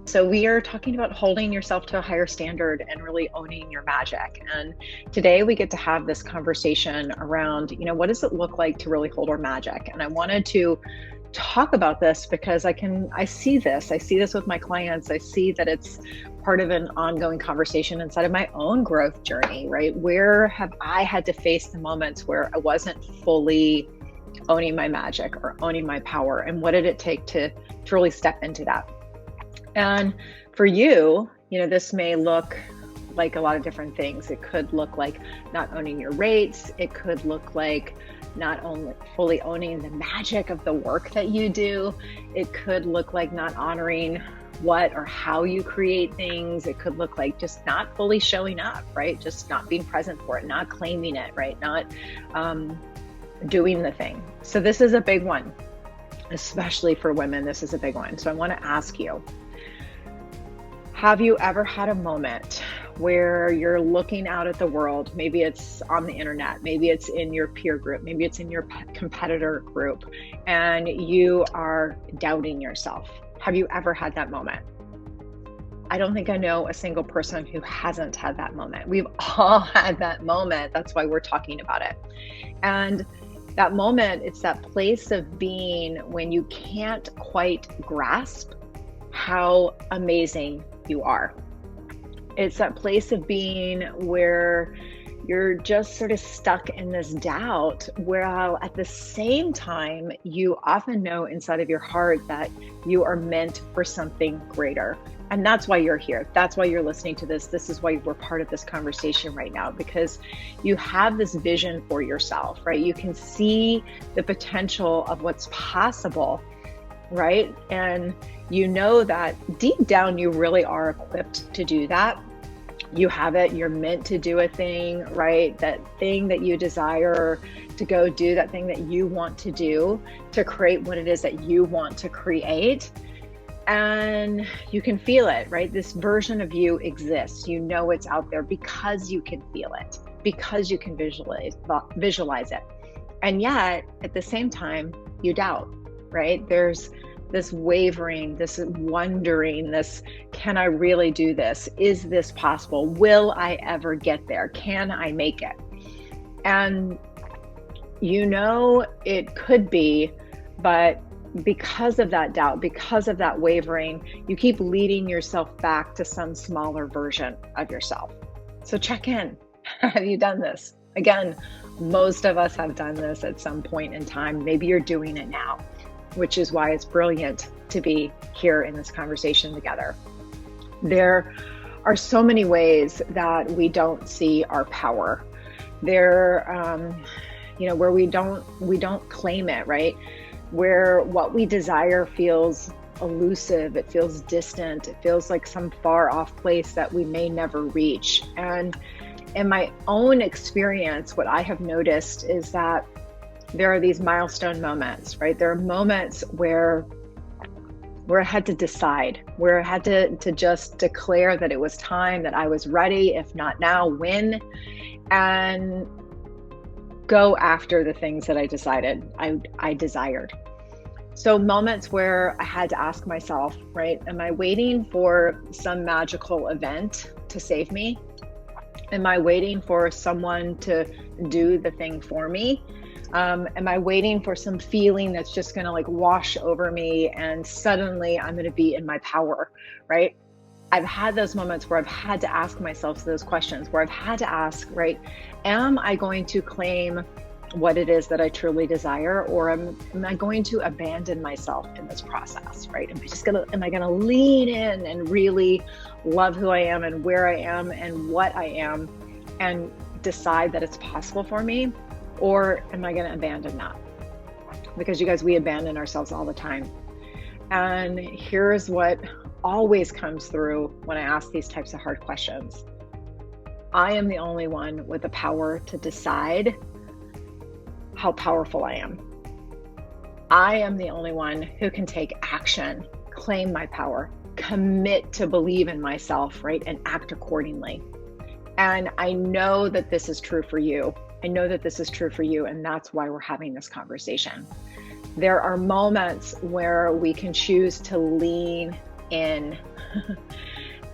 So, we are talking about holding yourself to a higher standard and really owning your magic. And today we get to have this conversation around, what does it look like to really hold our magic? And I wanted to talk about this because I see this with my clients. I see that it's part of an ongoing conversation inside of my own growth journey, right? Where have I had to face the moments where I wasn't fully owning my magic or owning my power? And what did it take to really step into that? And for you, this may look like a lot of different things. It could look like not owning your rates. It could look like not only fully owning the magic of the work that you do. It could look like not honoring what or how you create things. It could look like just not fully showing up, right? Just not being present for it, not claiming it, right? Not doing the thing. So this is a big one, especially for women. This is a big one. So I want to ask you, have you ever had a moment where you're looking out at the world? Maybe it's on the internet, maybe it's in your peer group, maybe it's in your competitor group, and you are doubting yourself. Have you ever had that moment? I don't think I know a single person who hasn't had that moment. We've all had that moment. That's why we're talking about it. And that moment, it's that place of being when you can't quite grasp how amazing you are. It's that place of being where you're just sort of stuck in this doubt, while at the same time, you often know inside of your heart that you are meant for something greater. And that's why you're here. That's why you're listening to this. This is why we're part of this conversation right now, because you have this vision for yourself, right? You can see the potential of what's possible, right? And you know that deep down, you really are equipped to do that. You have it, you're meant to do a thing, right? That thing that you desire to go do, that thing that you want to do to create what it is that you want to create. And you can feel it, right? This version of you exists. You know it's out there because you can feel it, because you can visualize it. And yet, at the same time, you doubt, right? There's this wavering, this wondering, this, can I really do this? Is this possible? Will I ever get there? Can I make it? And it could be, but because of that doubt, because of that wavering, you keep leading yourself back to some smaller version of yourself. So check in. Have you done this? Again, most of us have done this at some point in time. Maybe you're doing it now, which is why it's brilliant to be here in this conversation together. There are so many ways that we don't see our power. There, where we don't claim it, right? Where what we desire feels elusive, it feels distant, it feels like some far off place that we may never reach. And in my own experience, what I have noticed is that there are these milestone moments, right? There are moments where I had to decide, where I had to just declare that it was time, that I was ready, if not now, when, and go after the things that I decided I desired. So moments where I had to ask myself, right, am I waiting for some magical event to save me? Am I waiting for someone to do the thing for me? Am I waiting for some feeling that's just going to wash over me and suddenly I'm going to be in my power, right? I've had those moments where I've had to ask myself those questions, where I've had to ask, right, am I going to claim what it is that I truly desire, or am I going to abandon myself in this process, right? Am I gonna lean in and really love who I am and where I am and what I am and decide that it's possible for me? Or am I gonna abandon that? Because you guys, we abandon ourselves all the time. And here's what always comes through when I ask these types of hard questions. I am the only one with the power to decide how powerful I am. I am the only one who can take action, claim my power, commit to believe in myself, right? And act accordingly. And I know that this is true for you. I know that this is true for you, and that's why we're having this conversation. There are moments where we can choose to lean in.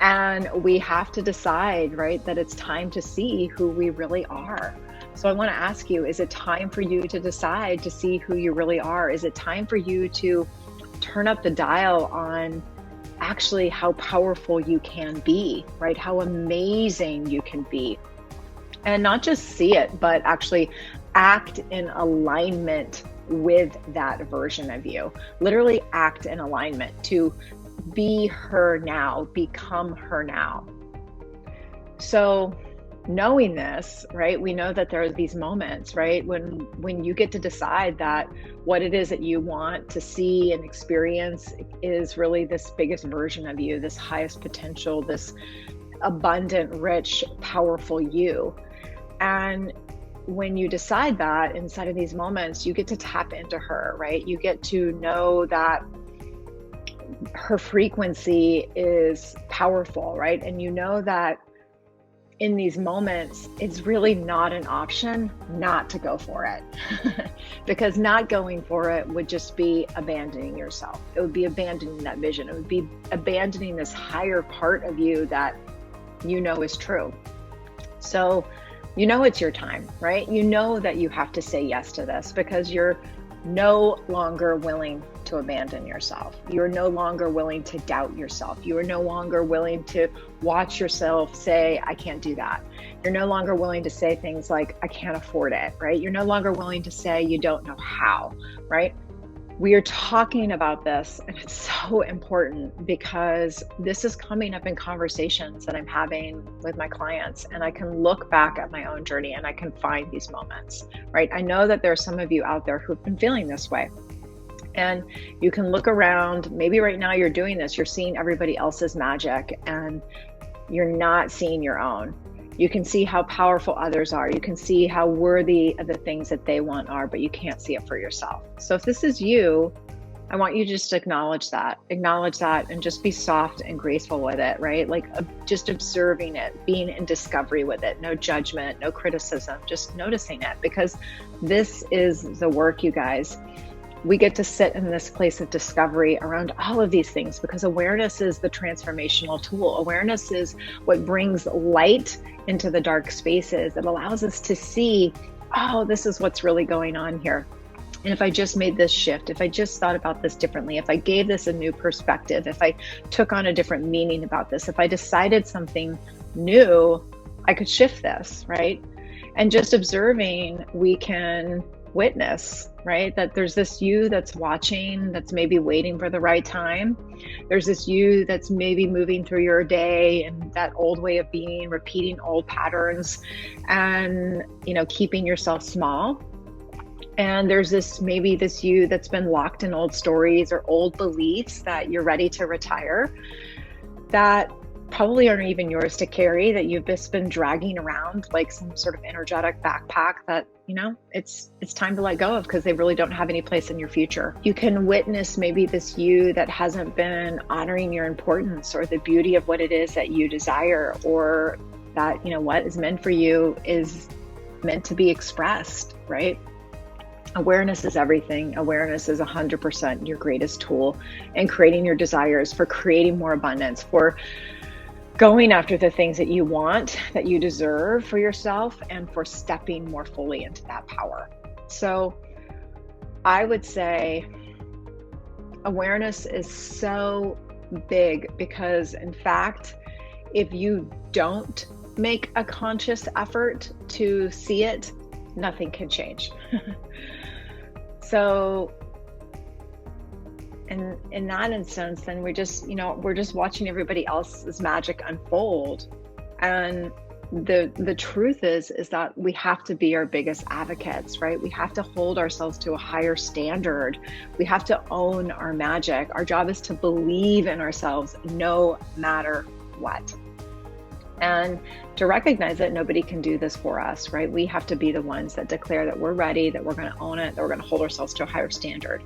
And we have to decide, right, that it's time to see who we really are. So I want to ask you, is it time for you to decide to see who you really are? Is it time for you to turn up the dial on actually how powerful you can be, right? How amazing you can be. And not just see it, but actually act in alignment with that version of you. Literally act in alignment to be her now, become her now. So knowing this, right, we know that there are these moments, right, when you get to decide that what it is that you want to see and experience is really this biggest version of you, this highest potential, this abundant, rich, powerful you. And when you decide that inside of these moments, you get to tap into her, right? You get to know that her frequency is powerful, right? And you know that in these moments, it's really not an option not to go for it. Because not going for it would just be abandoning yourself. It would be abandoning that vision. It would be abandoning this higher part of you that you know is true. So you know it's your time, right? You know that you have to say yes to this because you're no longer willing to abandon yourself. You're no longer willing to doubt yourself. You are no longer willing to watch yourself say, I can't do that. You're no longer willing to say things like, I can't afford it, right? You're no longer willing to say you don't know how, right? We are talking about this, and it's so important because this is coming up in conversations that I'm having with my clients, and I can look back at my own journey and I can find these moments, right? I know that there are some of you out there who've been feeling this way. And you can look around, maybe right now you're doing this, you're seeing everybody else's magic and you're not seeing your own. You can see how powerful others are. You can see how worthy of the things that they want are, but you can't see it for yourself. So if this is you, I want you to just acknowledge that and just be soft and graceful with it, right? Like just observing it, being in discovery with it, no judgment, no criticism, just noticing it, because this is the work, you guys. We get to sit in this place of discovery around all of these things because awareness is the transformational tool. Awareness is what brings light into the dark spaces. It allows us to see, oh, this is what's really going on here. And if I just made this shift, if I just thought about this differently, if I gave this a new perspective, if I took on a different meaning about this, if I decided something new, I could shift this, right? And just observing, we can witness, right? That there's this you that's watching, that's maybe waiting for the right time. There's this you that's maybe moving through your day and that old way of being, repeating old patterns and, keeping yourself small. And there's this you that's been locked in old stories or old beliefs that you're ready to retire, that probably aren't even yours to carry, that you've just been dragging around like some sort of energetic backpack that, it's time to let go of because they really don't have any place in your future. You can witness maybe this you that hasn't been honoring your importance or the beauty of what it is that you desire, or that, what is meant for you is meant to be expressed, right? Awareness is everything. Awareness is 100% your greatest tool in creating your desires, for creating more abundance, for going after the things that you want, that you deserve for yourself, and for stepping more fully into that power. So I would say awareness is so big because, in fact, if you don't make a conscious effort to see it, nothing can change. So in that instance, then we're just watching everybody else's magic unfold. And the truth is that we have to be our biggest advocates, right? We have to hold ourselves to a higher standard. We have to own our magic. Our job is to believe in ourselves no matter what. And to recognize that nobody can do this for us, right? We have to be the ones that declare that we're ready, that we're going to own it, that we're going to hold ourselves to a higher standard.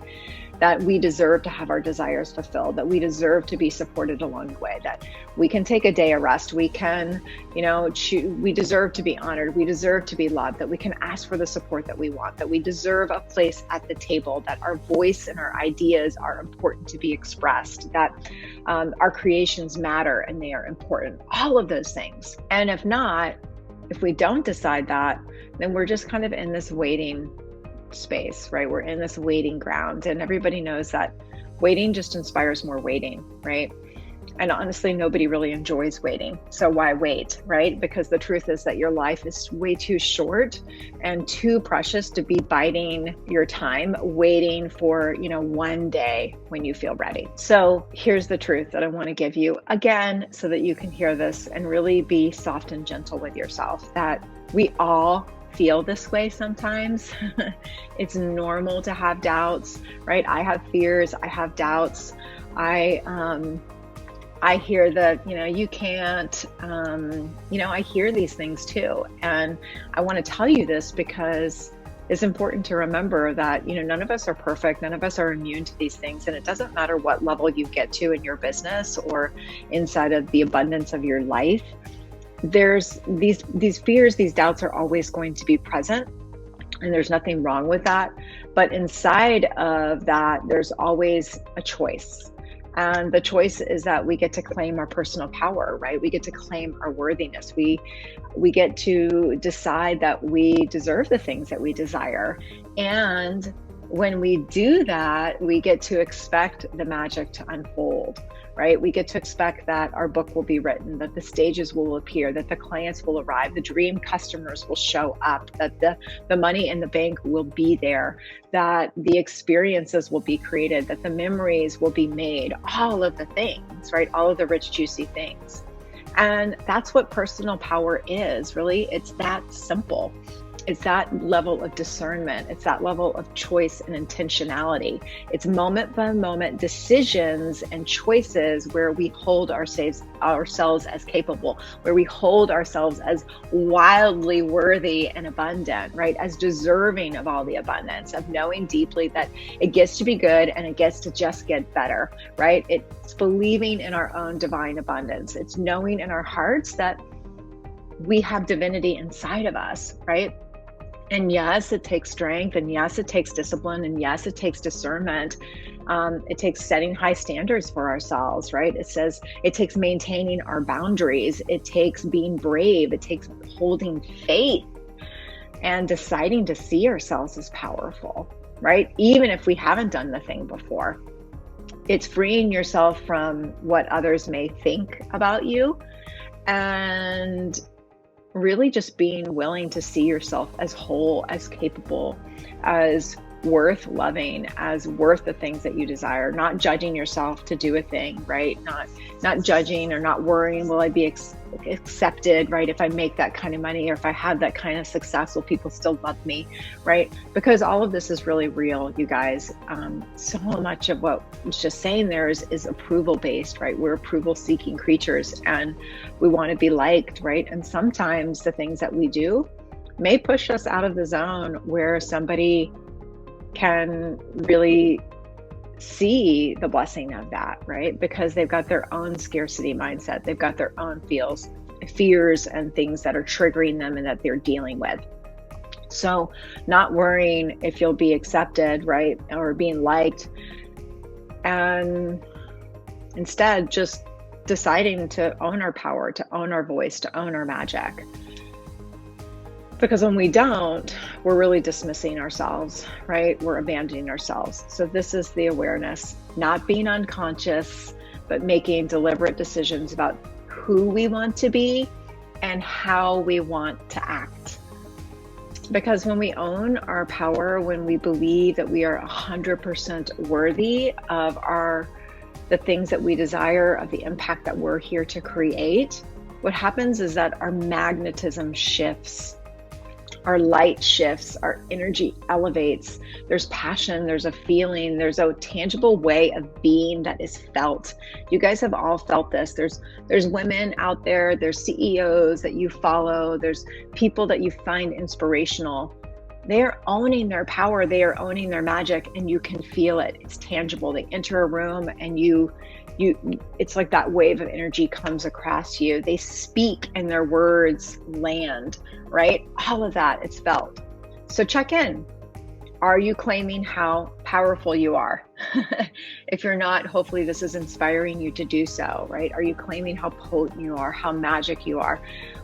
that we deserve to have our desires fulfilled, that we deserve to be supported along the way, that we can take a day of rest, we can, we deserve to be honored, we deserve to be loved, that we can ask for the support that we want, that we deserve a place at the table, that our voice and our ideas are important to be expressed, that our creations matter and they are important, all of those things. And if we don't decide that, then we're just kind of in this waiting space, right? We're in this waiting ground, and everybody knows that waiting just inspires more waiting, right? And honestly, nobody really enjoys waiting. So why wait, right? Because the truth is that your life is way too short and too precious to be biding your time, waiting for, one day when you feel ready. So here's the truth that I want to give you again, so that you can hear this and really be soft and gentle with yourself, that we all feel this way sometimes. It's normal to have doubts, right? I have fears, I have doubts. I hear that, you can't, I hear these things too. And I want to tell you this because it's important to remember that, none of us are perfect. None of us are immune to these things. And it doesn't matter what level you get to in your business or inside of the abundance of your life. There's these fears, these doubts are always going to be present, and there's nothing wrong with that. But inside of that, there's always a choice. And the choice is that we get to claim our personal power, right? We get to claim our worthiness. We get to decide that we deserve the things that we desire. And when we do that, we get to expect the magic to unfold, right? We get to expect that our book will be written, that the stages will appear, that the clients will arrive, the dream customers will show up, that the money in the bank will be there, that the experiences will be created, that the memories will be made, all of the things, right? All of the rich, juicy things. And that's what personal power is, really. It's that simple. It's that level of discernment. It's that level of choice and intentionality. It's moment by moment decisions and choices where we hold ourselves as capable, where we hold ourselves as wildly worthy and abundant, right? As deserving of all the abundance, of knowing deeply that it gets to be good and it gets to just get better, right? It's believing in our own divine abundance. It's knowing in our hearts that we have divinity inside of us, right? And yes, it takes strength, and yes, it takes discipline, and yes, it takes discernment. It takes setting high standards for ourselves, right? It takes maintaining our boundaries. It takes being brave. It takes holding faith and deciding to see ourselves as powerful, right? Even if we haven't done the thing before. It's freeing yourself from what others may think about you, and really just being willing to see yourself as whole, as capable, as worth loving, as worth the things that you desire, not judging yourself to do a thing, right? Not judging or not worrying, will I be accepted, right? If I make that kind of money, or if I have that kind of success, will people still love me, right? Because all of this is really real, you guys. So much of what I was just saying there is approval based, right? We're approval seeking creatures, and we want to be liked, right? And sometimes the things that we do may push us out of the zone where somebody can really see the blessing of that, right? Because they've got their own scarcity mindset. They've got their own fears and things that are triggering them and that they're dealing with. So not worrying if you'll be accepted, right? Or being liked, and instead just deciding to own our power, to own our voice, to own our magic. Because when we don't, we're really dismissing ourselves, right? We're abandoning ourselves. So this is the awareness, not being unconscious, but making deliberate decisions about who we want to be and how we want to act. Because when we own our power, when we believe that we are 100% worthy of the things that we desire, of the impact that we're here to create, what happens is that our magnetism shifts. Our light shifts, our energy elevates. There's passion, there's a feeling, there's a tangible way of being that is felt. You guys have all felt this. There's women out there, there's CEOs that you follow, there's people that you find inspirational They are owning their power, they are owning their magic, and you can feel it. It's tangible. They enter a room and you it's like that wave of energy comes across you. They speak and their words land, right? All of that, it's felt. So check in. Are you claiming how powerful you are? If you're not, hopefully this is inspiring you to do so, right? Are you claiming how potent you are, how magic you are?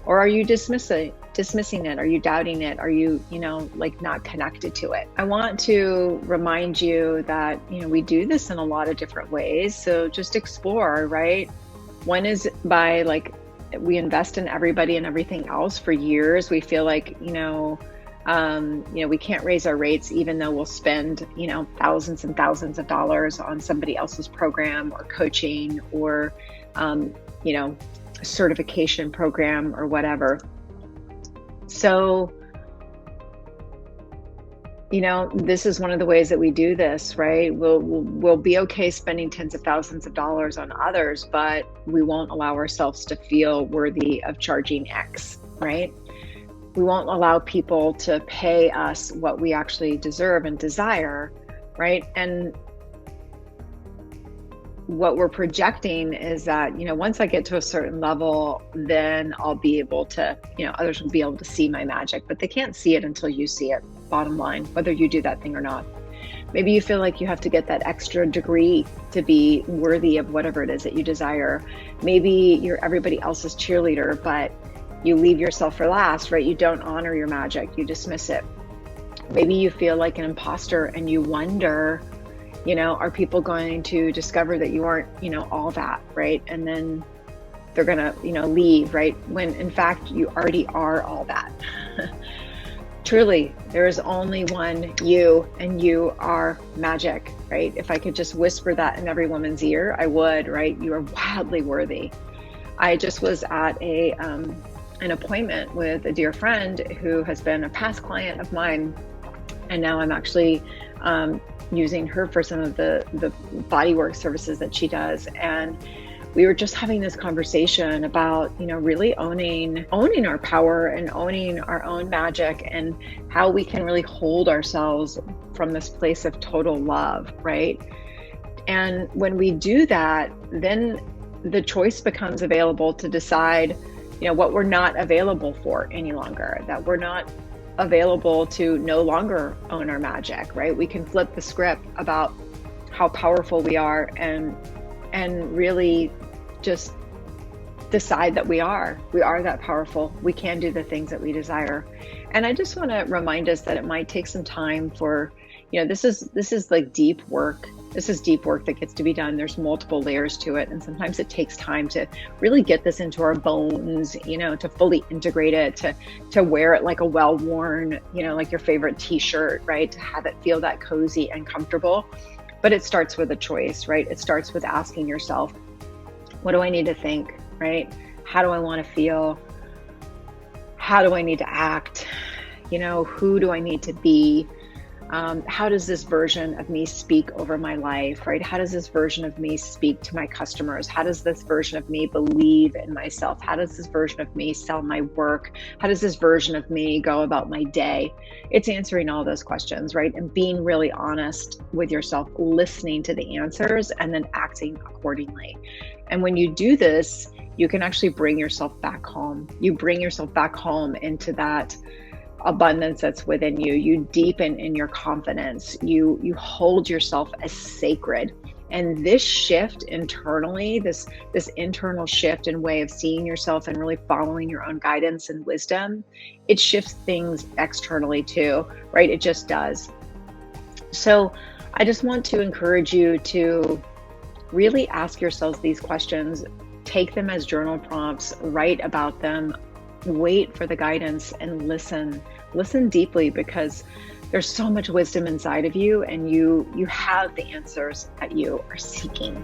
Or are you dismissing it? Are you doubting it? Are you, like not connected to it? I want to remind you that, we do this in a lot of different ways. So just explore, right? One is by we invest in everybody and everything else for years. We feel like, we can't raise our rates even though we'll spend, thousands and thousands of dollars on somebody else's program or coaching or, certification program or whatever. So, this is one of the ways that we do this, right? We'll be okay spending tens of thousands of dollars on others, but we won't allow ourselves to feel worthy of charging X, right? We won't allow people to pay us what we actually deserve and desire, right? And what we're projecting is that, once I get to a certain level, then I'll be able to, others will be able to see my magic, but they can't see it until you see it, bottom line, whether you do that thing or not. Maybe you feel like you have to get that extra degree to be worthy of whatever it is that you desire. Maybe you're everybody else's cheerleader, but you leave yourself for last, right? You don't honor your magic, you dismiss it. Maybe you feel like an imposter and you wonder, are people going to discover that you aren't, all that, right? And then they're gonna, leave, right? When in fact, you already are all that. Truly, there is only one you, and you are magic, right? If I could just whisper that in every woman's ear, I would, right? You are wildly worthy. I just was at an appointment with a dear friend who has been a past client of mine, and now I'm actually using her for some of the bodywork services that she does. And we were just having this conversation about, really owning our power and owning our own magic and how we can really hold ourselves from this place of total love, right? And when we do that, then the choice becomes available to decide, what we're not available for any longer, that we're not available to no longer own our magic, right? We can flip the script about how powerful we are and really just decide that we are that powerful. We can do the things that we desire. And I just want to remind us that it might take some time for, this is like deep work. This is deep work that gets to be done. There's multiple layers to it. And sometimes it takes time to really get this into our bones, to fully integrate it, to wear it like a well-worn, like your favorite t-shirt, right? To have it feel that cozy and comfortable. But it starts with a choice, right? It starts with asking yourself, what do I need to think, right? How do I want to feel? How do I need to act? Who do I need to be? How does this version of me speak over my life, right? How does this version of me speak to my customers? How does this version of me believe in myself? How does this version of me sell my work? How does this version of me go about my day? It's answering all those questions, right? And being really honest with yourself, listening to the answers and then acting accordingly. And when you do this, you can actually bring yourself back home. You bring yourself back home into that abundance that's within you. You deepen in your confidence. You hold yourself as sacred. And this shift internally, this internal shift and way of seeing yourself and really following your own guidance and wisdom, it shifts things externally too, right? It just does. So I just want to encourage you to really ask yourselves these questions, take them as journal prompts, write about them, wait for the guidance and listen deeply, because there's so much wisdom inside of you and you have the answers that you are seeking.